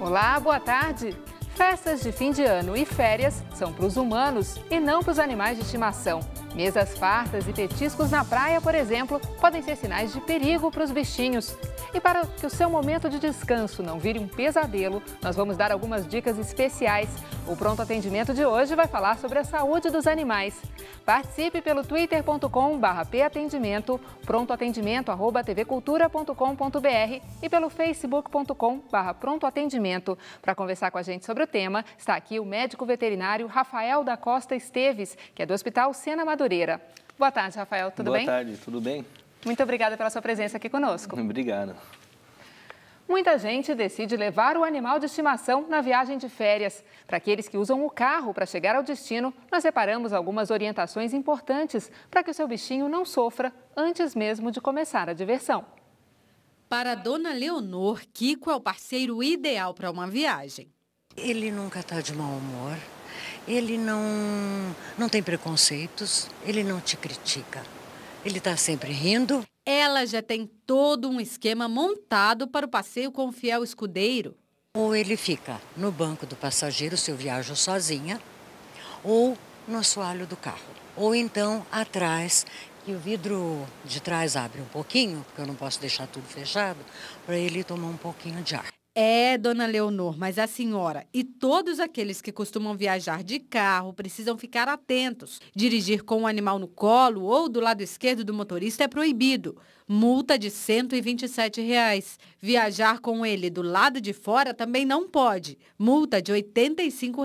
Olá, boa tarde! Festas de fim de ano e férias são para os humanos e não para os animais de estimação. Mesas fartas e petiscos na praia, por exemplo, podem ser sinais de perigo para os bichinhos. E para que o seu momento de descanso não vire um pesadelo, nós vamos dar algumas dicas especiais. O Pronto Atendimento de hoje vai falar sobre a saúde dos animais. Participe pelo twitter.com/patendimento, prontoatendimento@tvcultura.com.br e pelo facebook.com/prontoatendimento. Para conversar com a gente sobre o tema, está aqui o médico veterinário Rafael da Costa Esteves, que é do Hospital Sena Madureira. Boa tarde, Rafael, tudo bem? Boa tarde, tudo bem? Muito obrigada pela sua presença aqui conosco. Obrigado. Muita gente decide levar o animal de estimação na viagem de férias. Para aqueles que usam o carro para chegar ao destino, nós separamos algumas orientações importantes para que o seu bichinho não sofra antes mesmo de começar a diversão. Para a dona Leonor, Kiko é o parceiro ideal para uma viagem. Ele nunca está de mau humor, ele não tem preconceitos, ele não te critica. Ele está sempre rindo. Ela já tem todo um esquema montado para o passeio com o fiel escudeiro. Ou ele fica no banco do passageiro se eu viajo sozinha, ou no assoalho do carro. Ou então atrás, que o vidro de trás abre um pouquinho, porque eu não posso deixar tudo fechado, para ele tomar um pouquinho de ar. É, dona Leonor, mas a senhora e todos aqueles que costumam viajar de carro precisam ficar atentos. Dirigir com o animal no colo ou do lado esquerdo do motorista é proibido. Multa de R$ 127. Viajar com ele do lado de fora também não pode. Multa de R$ 85.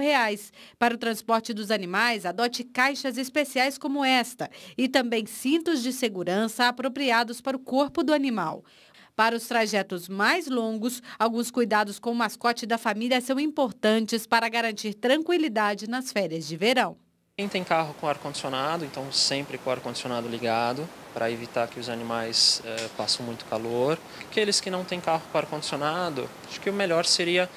Para o transporte dos animais, adote caixas especiais como esta e também cintos de segurança apropriados para o corpo do animal. Para os trajetos mais longos, alguns cuidados com o mascote da família são importantes para garantir tranquilidade nas férias de verão. Quem tem carro com ar-condicionado, então sempre com o ar-condicionado ligado, para evitar que os animais passem muito calor. Aqueles que não têm carro com ar-condicionado, acho que o melhor seria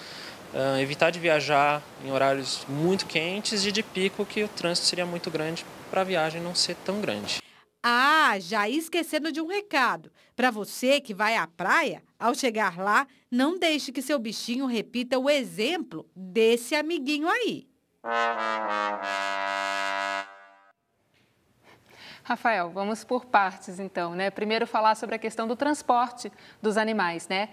evitar de viajar em horários muito quentes e de pico, que o trânsito seria muito grande para a viagem não ser tão grande. Ah, já esquecendo de um recado. Para você que vai à praia, ao chegar lá, não deixe que seu bichinho repita o exemplo desse amiguinho aí. Rafael, vamos por partes então, né? Primeiro falar sobre a questão do transporte dos animais, né?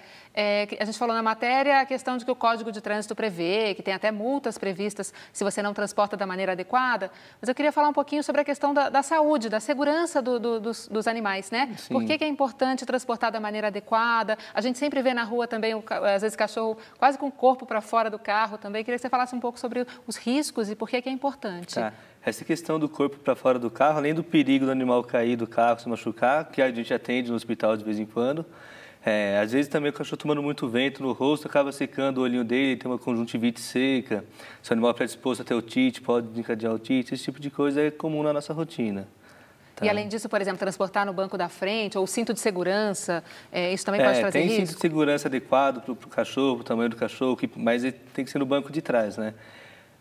A gente falou na matéria a questão de que o Código de Trânsito prevê, que tem até multas previstas se você não transporta da maneira adequada, mas eu queria falar um pouquinho sobre a questão da saúde, da segurança dos animais, né? Sim. Por que é importante transportar da maneira adequada? A gente sempre vê na rua também, às vezes, cachorro quase com o corpo para fora do carro também. Queria que você falasse um pouco sobre os riscos e por que é importante. Tá. Essa questão do corpo para fora do carro, além do perigo do animal cair do carro, se machucar, que a gente atende no hospital de vez em quando, às vezes também o cachorro tomando muito vento no rosto, acaba secando o olhinho dele, tem uma conjuntivite seca, se o animal é predisposto a ter otite, pode desencadear otite, esse tipo de coisa é comum na nossa rotina. Tá. E além disso, por exemplo, transportar no banco da frente ou cinto de segurança, isso também pode trazer risco? Tem cinto de segurança adequado para o cachorro, para o tamanho do cachorro, mas tem que ser no banco de trás, né?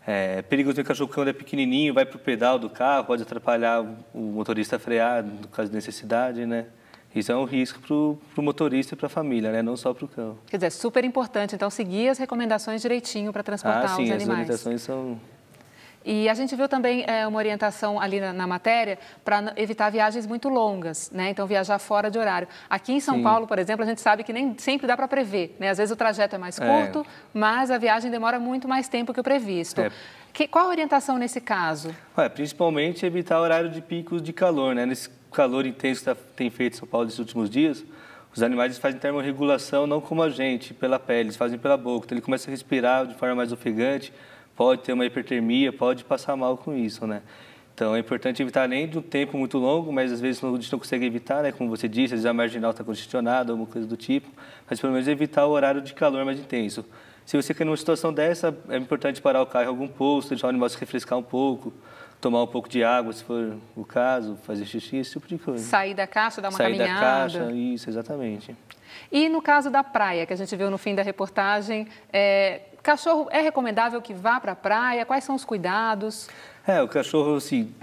É perigoso ter um cachorro que quando é pequenininho, vai para o pedal do carro, pode atrapalhar o motorista a frear, no caso de necessidade, né? Isso é um risco para o motorista e para a família, né? Não só para o cão. Quer dizer, é super importante, então, seguir as recomendações direitinho para transportar os animais. Sim, as orientações são... E a gente viu também uma orientação ali na matéria para evitar viagens muito longas, né? Então, viajar fora de horário. Aqui em São Paulo, por exemplo, a gente sabe que nem sempre dá para prever, né? Às vezes o trajeto é mais curto, mas a viagem demora muito mais tempo que o previsto. Qual a orientação nesse caso? Principalmente evitar o horário de picos de calor, né? Nesse calor intenso que tem feito em São Paulo nesses últimos dias, os animais fazem termorregulação não como a gente, pela pele, eles fazem pela boca. Então, ele começa a respirar de forma mais ofegante, pode ter uma hipertermia, pode passar mal com isso, né? Então, é importante evitar nem de um tempo muito longo, mas às vezes a gente não consegue evitar, né? Como você disse, às vezes a marginal está congestionada, alguma coisa do tipo, mas pelo menos evitar o horário de calor mais intenso. Se você quer numa situação dessa, é importante parar o carro em algum posto, deixar o animal se refrescar um pouco, tomar um pouco de água, se for o caso, fazer xixi, esse tipo de coisa. Sair da caixa, dar uma caminhada. Sair da caixa, isso, exatamente. E no caso da praia, que a gente viu no fim da reportagem, cachorro é recomendável que vá para a praia? Quais são os cuidados? O cachorro assim,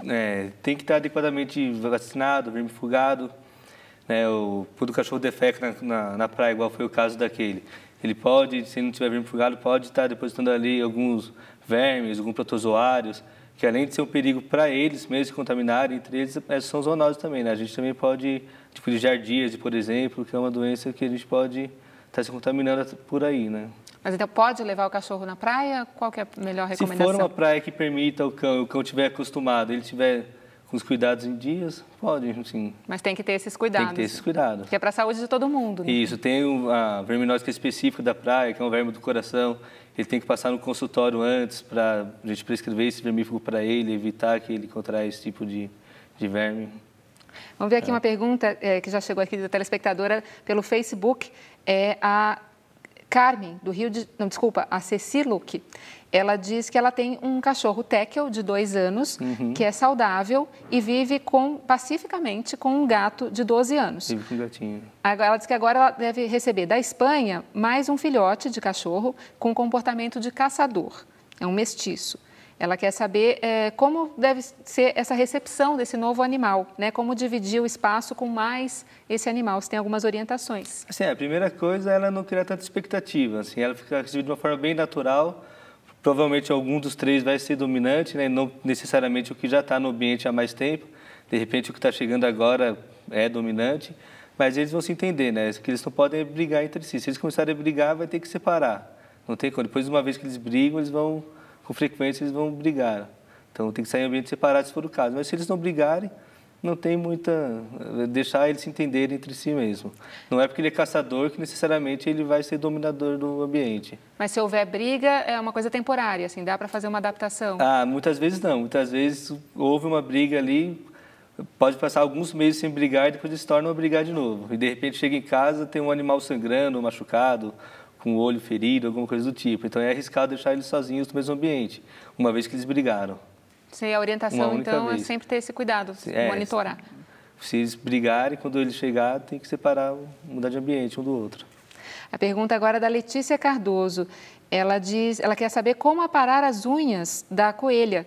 tem que estar adequadamente vacinado, vermifugado. Quando o cachorro defeca na praia, igual foi o caso daquele, ele pode, se não tiver vermifugado, pode estar depositando ali alguns vermes, alguns protozoários, que além de ser um perigo para eles mesmo se contaminarem, entre eles são zoonoses também, né? A gente também pode, tipo de giardíase, por exemplo, que é uma doença que a gente pode estar se contaminando por aí, né? Mas então pode levar o cachorro na praia? Qual que é a melhor recomendação? Se for uma praia que permita o cão estiver acostumado, ele estiver com os cuidados em dias, pode, sim. Mas tem que ter esses cuidados. Tem que ter esses cuidados. Que é para a saúde de todo mundo, né? Isso, tem a verminose específica da praia, que é um verme do coração. Ele tem que passar no consultório antes para a gente prescrever esse vermífugo para ele, evitar que ele contraia esse tipo de verme. Vamos ver aqui uma pergunta que já chegou aqui da telespectadora pelo Facebook. É a Carmen, do Rio de... Não, desculpa, a Ceci Luque. Ela diz que ela tem um cachorro Tekel de 2 anos, que é saudável e vive pacificamente com um gato de 12 anos. Vive com um gatinho. Ela diz que agora ela deve receber da Espanha mais um filhote de cachorro com comportamento de caçador. É um mestiço. Ela quer saber como deve ser essa recepção desse novo animal, né? Como dividir o espaço com mais esse animal, se tem algumas orientações. Assim, a primeira coisa é ela não criar tanta expectativa, assim, ela fica recebida de uma forma bem natural. Provavelmente algum dos 3 vai ser dominante, né? Não necessariamente o que já está no ambiente há mais tempo. De repente o que está chegando agora é dominante, mas eles vão se entender, né? Que eles não podem brigar entre si. Se eles começarem a brigar, vai ter que separar. Não tem como. Depois de uma vez que eles brigam, eles vão... Com frequência, eles vão brigar. Então, tem que sair em ambiente separado, se for o caso. Mas se eles não brigarem, não tem muita... Deixar eles se entenderem entre si mesmo. Não é porque ele é caçador que necessariamente ele vai ser dominador do ambiente. Mas se houver briga, é uma coisa temporária, assim, dá para fazer uma adaptação? Muitas vezes não. Muitas vezes houve uma briga ali, pode passar alguns meses sem brigar e depois eles tornam a brigar de novo. E, de repente, chega em casa, tem um animal sangrando, machucado, com o olho ferido, alguma coisa do tipo. Então, é arriscado deixar eles sozinhos no mesmo ambiente, uma vez que eles brigaram. Sim, a orientação, então, é sempre ter esse cuidado, monitorar. Se eles brigarem, quando eles chegarem, tem que separar, mudar de ambiente um do outro. A pergunta agora é da Letícia Cardoso. Ela quer saber como aparar as unhas da coelha.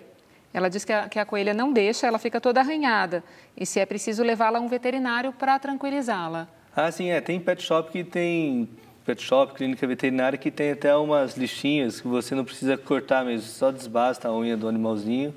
Ela diz que a coelha não deixa, ela fica toda arranhada. E se é preciso levá-la a um veterinário para tranquilizá-la. Sim, tem pet shop que tem... Pet shop, clínica veterinária, que tem até umas lixinhas que você não precisa cortar mesmo, só desbasta a unha do animalzinho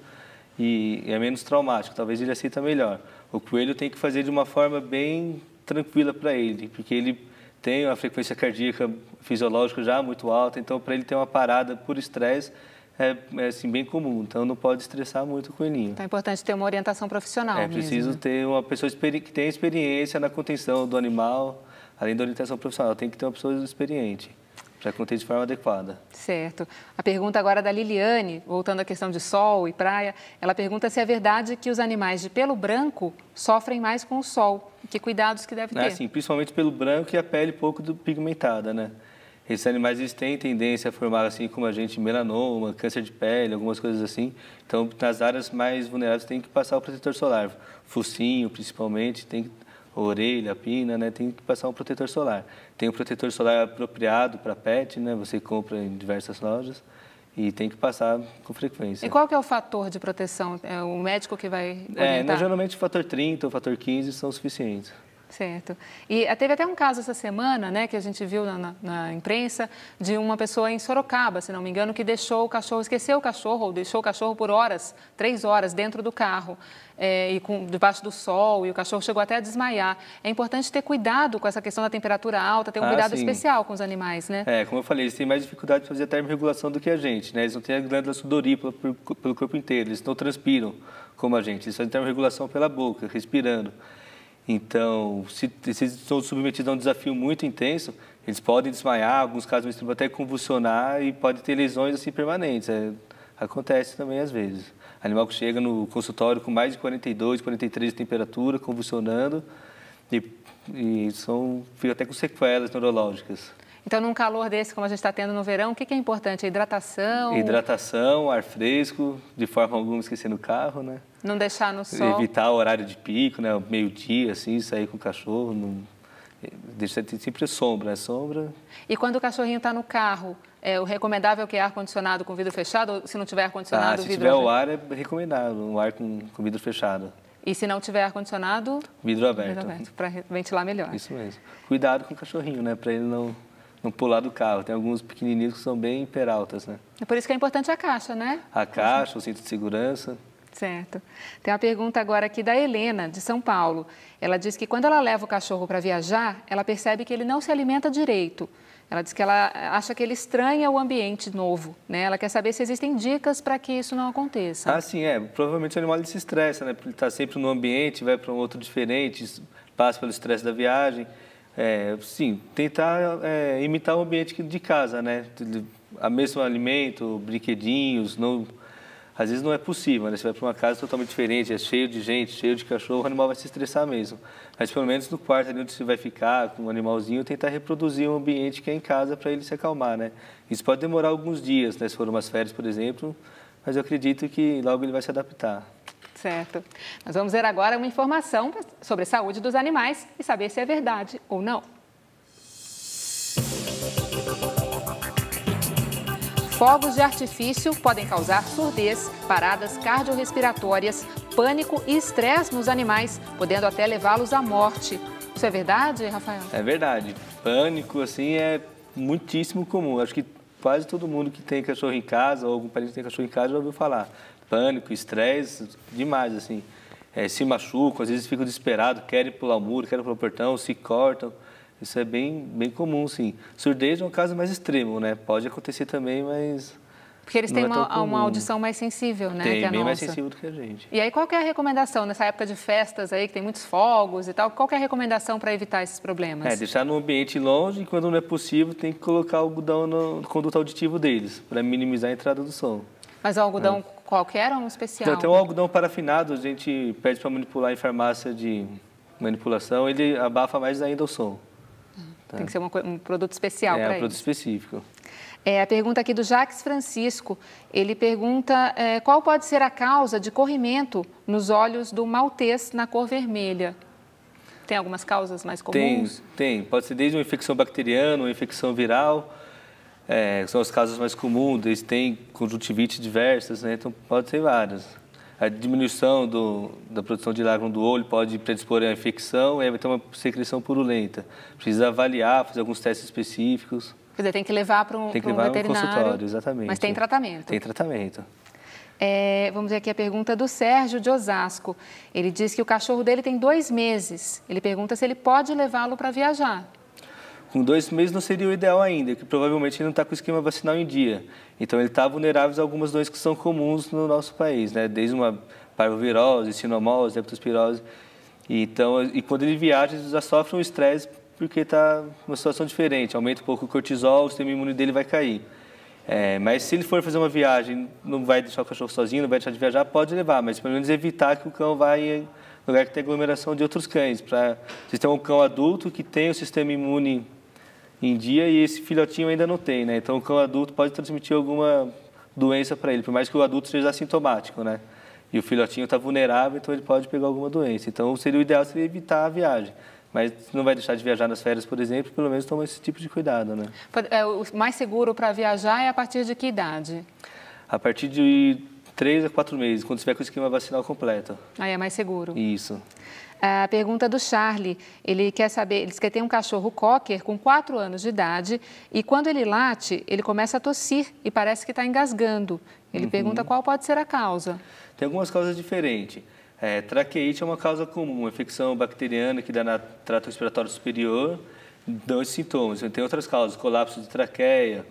e é menos traumático, talvez ele aceita melhor. O coelho tem que fazer de uma forma bem tranquila para ele, porque ele tem uma frequência cardíaca fisiológica já muito alta, então para ele ter uma parada por estresse é assim, bem comum, então não pode estressar muito o coelhinho. Então é importante ter uma orientação profissional mesmo. Preciso ter uma pessoa que tenha experiência na contenção do animal. Além da orientação profissional, tem que ter uma pessoa experiente para conter de forma adequada. Certo. A pergunta agora é da Liliane, voltando à questão de sol e praia. Ela pergunta se é verdade que os animais de pelo branco sofrem mais com o sol. Que cuidados que deve ter? Sim, principalmente pelo branco e a pele pouco pigmentada, né? Esses animais eles têm tendência a formar, assim como a gente, melanoma, câncer de pele, algumas coisas assim. Então, nas áreas mais vulneráveis tem que passar o protetor solar. Focinho, principalmente, tem que... orelha, pina, né? Tem que passar um protetor solar. Tem um protetor solar apropriado para pet, né? Você compra em diversas lojas e tem que passar com frequência. E qual que é o fator de proteção? É o médico que vai orientar? Geralmente o fator 30 ou o fator 15 são suficientes. Certo. E teve até um caso essa semana, né, que a gente viu na imprensa, de uma pessoa em Sorocaba, se não me engano, que deixou o cachorro, esqueceu o cachorro, ou deixou o cachorro por 3 horas dentro do carro, debaixo do sol, e o cachorro chegou até a desmaiar. É importante ter cuidado com essa questão da temperatura alta, ter um cuidado especial com os animais, né? Como eu falei, eles têm mais dificuldade de fazer a termorregulação do que a gente, né? Eles não têm a glândula sudorípara pelo corpo inteiro, eles não transpiram como a gente, eles fazem termorregulação pela boca, respirando. Então, se eles estão submetidos a um desafio muito intenso, eles podem desmaiar, alguns casos até convulsionar e pode ter lesões assim permanentes. Acontece também às vezes. Animal que chega no consultório com mais de 42, 43 de temperatura, convulsionando e fica até com sequelas neurológicas. Então, num calor desse, como a gente está tendo no verão, o que é importante? A hidratação? Hidratação, ar fresco, de forma alguma esquecendo o carro, né? Não deixar no sol. Evitar o horário de pico, né? Meio-dia, assim, sair com o cachorro. Deixa sempre sombra, né? Sombra. E quando o cachorrinho está no carro, o recomendável é que é ar-condicionado com vidro fechado? Ou se não tiver ar-condicionado, se vidro tiver o ar, é recomendável, um ar com vidro fechado. E se não tiver ar-condicionado? Vidro aberto. Para ventilar melhor. Isso mesmo. Cuidado com o cachorrinho, né? Para ele não não pular do carro. Tem alguns pequenininhos que são bem peraltas, né? É por isso que é importante a caixa, né? A caixa, o cinto de segurança. Certo. Tem uma pergunta agora aqui da Helena, de São Paulo. Ela diz que quando ela leva o cachorro para viajar, ela percebe que ele não se alimenta direito. Ela diz que ela acha que ele estranha o ambiente novo, né? Ela quer saber se existem dicas para que isso não aconteça. Ah, sim, provavelmente o animal ele se estressa, né? Porque ele está sempre no ambiente, vai para um outro diferente, passa pelo estresse da viagem. Sim, tentar imitar o ambiente de casa, né? O mesmo alimento, brinquedinhos, não... Às vezes não é possível, né? Você vai para uma casa totalmente diferente, é cheio de gente, cheio de cachorro, o animal vai se estressar mesmo. Mas pelo menos no quarto ali onde você vai ficar com o animalzinho, tentar reproduzir o ambiente que é em casa para ele se acalmar, né? Isso pode demorar alguns dias, né? Se for umas férias, por exemplo, mas eu acredito que logo ele vai se adaptar. Certo. Nós vamos ver agora uma informação sobre a saúde dos animais e saber se é verdade ou não. Fogos de artifício podem causar surdez, paradas cardiorrespiratórias, pânico e estresse nos animais, podendo até levá-los à morte. Isso é verdade, Rafael? É verdade. Pânico, assim, é muitíssimo comum. Acho que quase todo mundo que tem cachorro em casa ou algum parente que tem cachorro em casa já ouviu falar. Pânico, estresse, demais, assim. Se machucam, às vezes ficam desesperados, querem pular o muro, querem pular o portão, se cortam. Isso é bem comum, sim. Surdez é um caso mais extremo, né? Pode acontecer também, mas... Porque eles têm uma audição mais sensível, né? Tem, que a bem nossa. mais sensível do que a gente. E aí, qual que é a recomendação nessa época de festas aí, que tem muitos fogos e tal? Qual que é a recomendação para evitar esses problemas? Deixar no ambiente longe e, quando não é possível, tem que colocar algodão no conduto auditivo deles, para minimizar a entrada do som. Mas o algodão qualquer ou um especial? Tem um algodão parafinado, a gente pede para manipular em farmácia de manipulação, ele abafa mais ainda o som. Tem que ser um produto especial para isso. É um produto específico. A pergunta aqui do Jacques Francisco, ele pergunta qual pode ser a causa de corrimento nos olhos do maltês na cor vermelha? Tem algumas causas mais comuns? Tem. Pode ser desde uma infecção bacteriana, uma infecção viral, são os casos mais comuns, eles têm conjuntivites diversas, né? Então pode ser várias. A diminuição da produção de lágrima do olho pode predispor à infecção e vai ter uma secreção purulenta. Precisa avaliar, fazer alguns testes específicos. Quer dizer, tem que levar para um veterinário. Consultório, exatamente. Mas tem tratamento. Tem tratamento. Vamos ver aqui a pergunta do Sérgio de Osasco. Ele diz que o cachorro dele tem 2 meses. Ele pergunta se ele pode levá-lo para viajar. Com 2 meses não seria o ideal ainda, que provavelmente ele não está com o esquema vacinal em dia. Então ele está vulnerável a algumas doenças que são comuns no nosso país, né? Desde uma parvovirose, sinomose, leptospirose. E quando ele viaja, ele já sofre um estresse porque está numa situação diferente. Aumenta um pouco o cortisol, o sistema imune dele vai cair. Mas se ele for fazer uma viagem, não vai deixar o cachorro sozinho, não vai deixar de viajar, pode levar, mas pelo menos evitar que o cão vá em lugar que tem aglomeração de outros cães. Se tem um cão adulto que tem o sistema imune em dia e esse filhotinho ainda não tem, né? Então o cão adulto pode transmitir alguma doença para ele, por mais que o adulto seja assintomático, né? E o filhotinho está vulnerável, então ele pode pegar alguma doença. Então o ideal seria evitar a viagem. Mas não vai deixar de viajar nas férias, por exemplo, pelo menos toma esse tipo de cuidado, né? O mais seguro para viajar é a partir de que idade? A partir de 3 a 4 meses, quando estiver com o esquema vacinal completo. Aí é mais seguro. Isso. A pergunta do Charlie, ele quer saber, ele diz que tem um cachorro cocker com 4 anos de idade e quando ele late, ele começa a tossir e parece que está engasgando. Ele pergunta qual pode ser a causa. Tem algumas causas diferentes. Traqueite é uma causa comum, uma infecção bacteriana que dá no trato respiratório superior, dão esses sintomas. Tem outras causas, colapso de traqueia,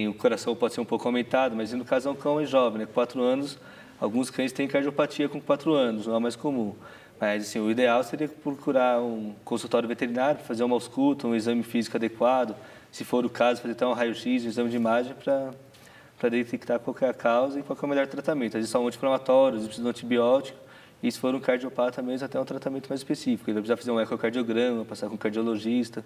o coração pode ser um pouco aumentado, mas no caso é um cão mais jovem, né? Com 4 anos, alguns cães têm cardiopatia com 4 anos, não é o mais comum. Mas assim, o ideal seria procurar um consultório veterinário, fazer uma ausculta, um exame físico adequado, se for o caso, fazer até um raio-x, um exame de imagem para detectar qual é a causa e qual é o melhor tratamento. Às vezes são anti-inflamatórios, precisa de um antibiótico, e se for um cardiopata mesmo, até um tratamento mais específico. Ele vai precisar fazer um ecocardiograma, passar com um cardiologista.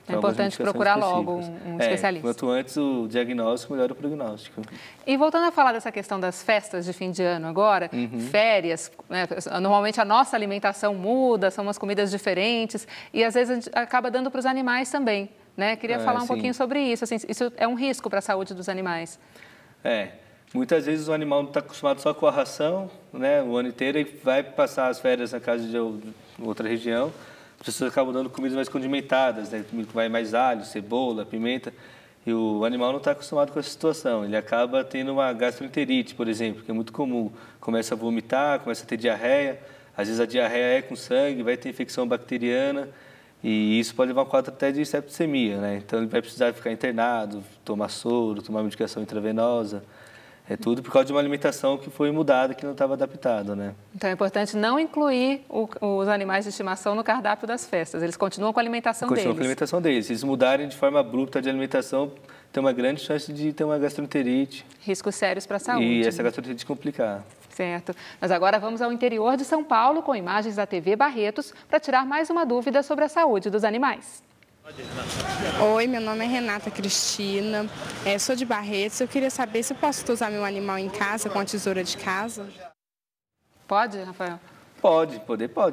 É importante procurar logo um especialista. Quanto antes o diagnóstico, melhor o prognóstico. E voltando a falar dessa questão das festas de fim de ano agora, férias, né? Normalmente a nossa alimentação muda, são umas comidas diferentes e às vezes a gente acaba dando para os animais também, né? Queria falar um pouquinho sobre isso. Assim, isso é um risco para a saúde dos animais. Muitas vezes o animal não está acostumado só com a ração, né? O ano inteiro e vai passar as férias na casa de outra região. as pessoas acabam dando comidas mais condimentadas, né? Vai mais alho, cebola, pimenta. E o animal não está acostumado com essa situação. Ele acaba tendo uma gastroenterite, por exemplo, que é muito comum. Começa a vomitar, começa a ter diarreia. Às vezes a diarreia é com sangue, vai ter infecção bacteriana. E isso pode levar a um quadro até de septicemia, né? Então ele vai precisar ficar internado, tomar soro, tomar medicação intravenosa. É tudo por causa de uma alimentação que foi mudada, que não estava adaptada, né? Então é importante não incluir os animais de estimação no cardápio das festas. Eles continuam com a alimentação deles. Continuam com a alimentação deles. Se eles mudarem de forma abrupta de alimentação, tem uma grande chance de ter uma gastroenterite. Riscos sérios para a saúde. E essa gastroenterite complicar. Certo. Mas agora vamos ao interior de São Paulo com imagens da TV Barretos para tirar mais uma dúvida sobre a saúde dos animais. Oi, meu nome é Renata Cristina, sou de Barretos. Eu queria saber se eu posso usar meu animal em casa com a tesoura de casa. Pode, Rafael? Pode.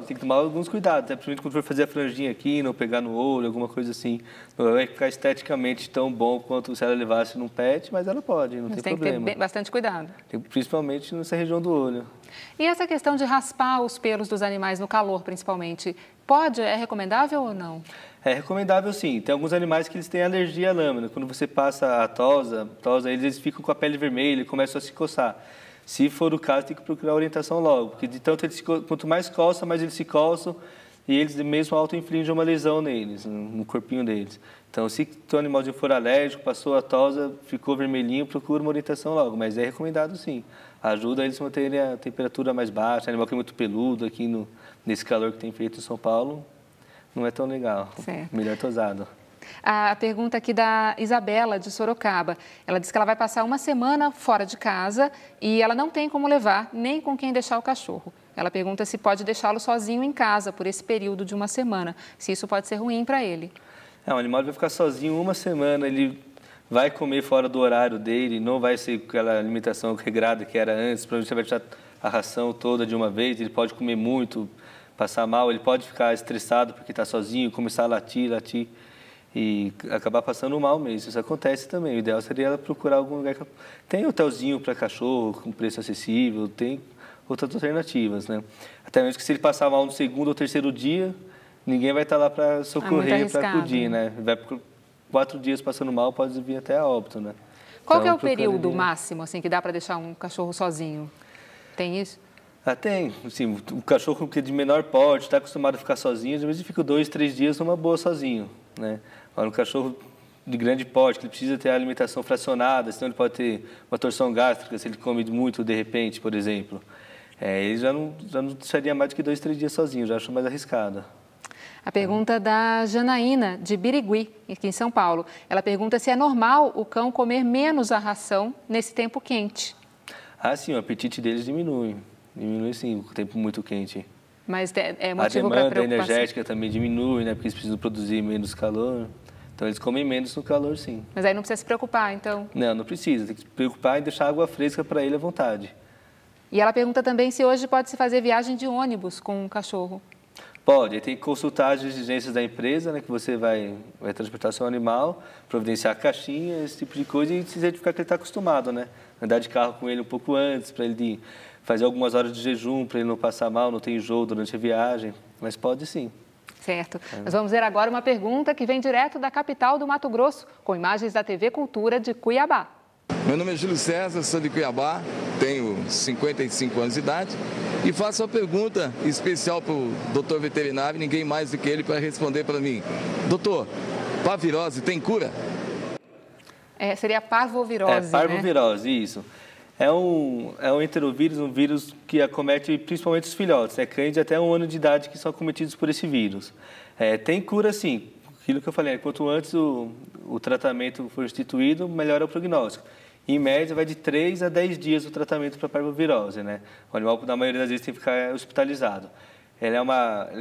Tem que tomar alguns cuidados, né? Principalmente quando for fazer a franjinha aqui, não pegar no olho, alguma coisa assim. Não vai ficar esteticamente tão bom quanto se ela levasse num pet, mas ela pode, não tem problema. Tem que ter bastante cuidado. Principalmente nessa região do olho. E essa questão de raspar os pelos dos animais no calor, principalmente, é recomendável ou não? É recomendável sim. Tem alguns animais que eles têm alergia à lâmina. Quando você passa a tosa eles ficam com a pele vermelha e começam a se coçar. Se for o caso, tem que procurar orientação logo, porque de tanto quanto mais coça, mais eles se coçam e eles mesmo auto-infligem uma lesão neles, no corpinho deles. Então, se o animalzinho for alérgico, passou a tosa, ficou vermelhinho, procura uma orientação logo, mas é recomendado sim. Ajuda eles a manterem a temperatura mais baixa, animal que é muito peludo aqui nesse calor que tem feito em São Paulo, não é tão legal. Certo. Melhor tosado. A pergunta aqui da Isabela, de Sorocaba. Ela disse que ela vai passar uma semana fora de casa e ela não tem como levar nem com quem deixar o cachorro. Ela pergunta se pode deixá-lo sozinho em casa por esse período de uma semana, se isso pode ser ruim para ele. O animal vai ficar sozinho uma semana, ele vai comer fora do horário dele, não vai ser aquela alimentação regrada que era antes, provavelmente você vai deixar a ração toda de uma vez, ele pode comer muito, passar mal, ele pode ficar estressado porque está sozinho, começar a latir e acabar passando mal mesmo. Isso acontece também. O ideal seria ela procurar algum lugar que tem hotelzinho para cachorro com preço acessível, tem outras alternativas, né? Até mesmo que se ele passar mal no segundo ou terceiro dia, ninguém vai estar lá para socorrer, para acudir, né? Vai por 4 dias passando mal, pode vir até a óbito, né? Qual que é o período máximo assim que dá para deixar um cachorro sozinho? Tem isso? Tem. Assim, o cachorro que é de menor porte, está acostumado a ficar sozinho, às vezes fica 2, 3 dias numa boa sozinho, né? Agora, um cachorro de grande porte, que ele precisa ter a alimentação fracionada, senão ele pode ter uma torção gástrica, se ele come muito de repente, por exemplo. Ele já não deixaria mais do que 2, 3 dias sozinho, já acho mais arriscado. A pergunta da Janaína, de Birigui, aqui em São Paulo. Ela pergunta se é normal o cão comer menos a ração nesse tempo quente. Sim, o apetite deles diminui. Diminui, sim, o tempo muito quente. Mas é motivo para preocupação? A demanda energética também diminui, né? Porque eles precisam produzir menos calor. Então, eles comem menos no calor, sim. Mas aí não precisa se preocupar, então? Não precisa. Tem que se preocupar em deixar água fresca para ele à vontade. E ela pergunta também se hoje pode-se fazer viagem de ônibus com um cachorro. Pode. Aí tem que consultar as exigências da empresa, né? Que você vai transportar seu animal, providenciar a caixinha, esse tipo de coisa, e se certificar que ele está acostumado, né? Andar de carro com ele um pouco antes, para ele fazer algumas horas de jejum, para ele não passar mal, não ter enjoo durante a viagem. Mas pode sim. Certo. Nós vamos ver agora uma pergunta que vem direto da capital do Mato Grosso, com imagens da TV Cultura de Cuiabá. Meu nome é Júlio César, sou de Cuiabá, tenho 55 anos de idade e faço uma pergunta especial para o doutor veterinário, ninguém mais do que ele para responder para mim. Doutor, parvirose tem cura? Seria parvovirose, parvovirose, né? Isso. É um enterovírus, um vírus que acomete principalmente os filhotes, cães de até 1 ano de idade que são acometidos por esse vírus. Tem cura, sim. Aquilo que eu falei, quanto antes o tratamento for instituído, melhor é o prognóstico. Em média, vai de 3 a 10 dias o tratamento para a parvovirose, né? O animal, na maioria das vezes, tem que ficar hospitalizado. Ele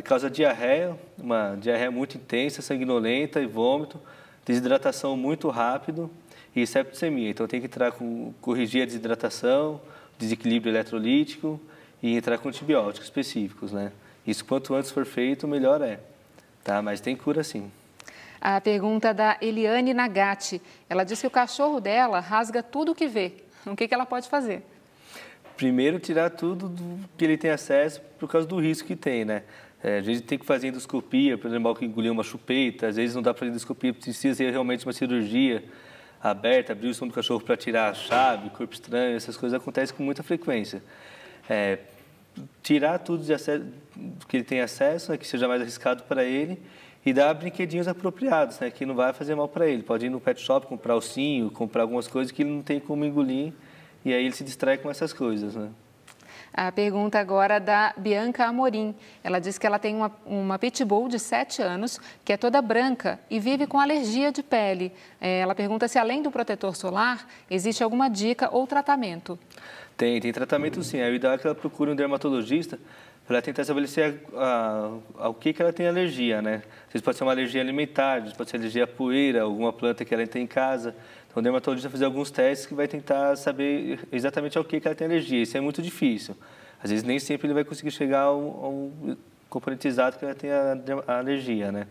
causa diarreia, uma diarreia muito intensa, sanguinolenta e vômito, desidratação muito rápido e septicemia. Então, tem que corrigir a desidratação, desequilíbrio eletrolítico e entrar com antibióticos específicos, né? Isso, quanto antes for feito, melhor é. Tá? Mas tem cura, sim. A pergunta da Eliane Nagati. Ela diz que o cachorro dela rasga tudo o que vê. O que ela pode fazer? Primeiro, tirar tudo que ele tem acesso por causa do risco que tem, né? Às vezes tem que fazer endoscopia para o animal que engoliu uma chupeta, às vezes não dá para fazer endoscopia, precisa ser realmente uma cirurgia aberta, abrir o estômago do cachorro para tirar a chave, corpo estranho, essas coisas acontecem com muita frequência. Tirar tudo de acesso, que ele tem acesso, né, que seja mais arriscado para ele, e dar brinquedinhos apropriados, né, que não vai fazer mal para ele. Pode ir no pet shop, comprar ossinho, comprar algumas coisas que ele não tem como engolir, e aí ele se distrai com essas coisas, né? A pergunta agora da Bianca Amorim. Ela diz que ela tem uma pitbull de 7 anos, que é toda branca e vive com alergia de pele. Ela pergunta se, além do protetor solar, existe alguma dica ou tratamento. Tem tratamento sim. O ideal é que ela procure um dermatologista para ela tentar estabelecer ao que ela tem alergia, né? Às vezes pode ser uma alergia alimentar, às vezes pode ser alergia à poeira, alguma planta que ela tem em casa. Então, o dermatologista vai fazer alguns testes que vai tentar saber exatamente ao que ela tem alergia. Isso é muito difícil. Às vezes, nem sempre ele vai conseguir chegar a um componente exato que ela tem a alergia, né?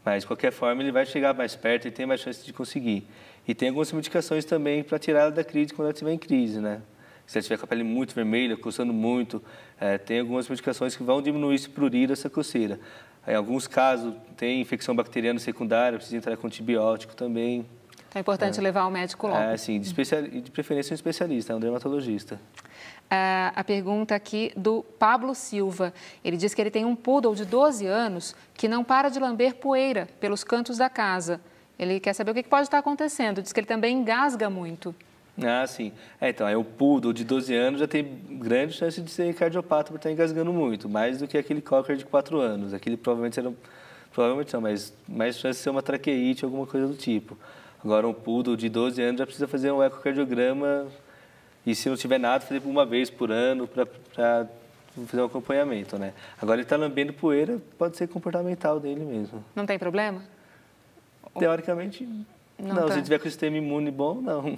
Mas, de qualquer forma, ele vai chegar mais perto e tem mais chance de conseguir. E tem algumas medicações também para tirar ela da crise quando ela estiver em crise, né? Se ela estiver com a pele muito vermelha, coçando muito, tem algumas medicações que vão diminuir esse prurido, essa coceira. Em alguns casos, tem infecção bacteriana secundária, precisa entrar com antibiótico também. Então é importante levar ao médico logo. Sim, de preferência um especialista, um dermatologista. A pergunta aqui do Pablo Silva. Ele diz que ele tem um poodle de 12 anos que não para de lamber poeira pelos cantos da casa. Ele quer saber o que pode estar acontecendo. Diz que ele também engasga muito. Sim. Então, o poodle de 12 anos já tem grande chance de ser cardiopata por estar engasgando muito, mais do que aquele cocker de 4 anos. Aquele provavelmente não, mas mais chance de ser uma traqueite, alguma coisa do tipo. Agora, um poodle de 12 anos já precisa fazer um ecocardiograma e, se não tiver nada, fazer uma vez por ano para fazer um acompanhamento, né? Agora, ele está lambendo poeira, pode ser comportamental dele mesmo. Não tem problema? Teoricamente, não. Se ele tiver com o sistema imune bom, não.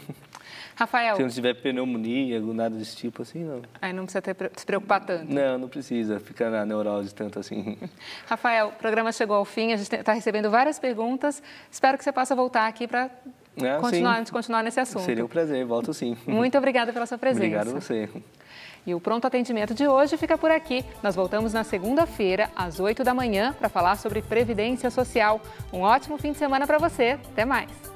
Rafael. Se não tiver pneumonia, nada desse tipo assim, não. Aí não precisa se preocupar tanto. Não precisa ficar na neurose tanto assim. Rafael, o programa chegou ao fim, a gente está recebendo várias perguntas. Espero que você possa voltar aqui para continuar nesse assunto. Seria um prazer, volto sim. Muito obrigada pela sua presença. Obrigado a você. E o Pronto Atendimento de hoje fica por aqui. Nós voltamos na segunda-feira, às 8 da manhã, para falar sobre Previdência Social. Um ótimo fim de semana para você. Até mais.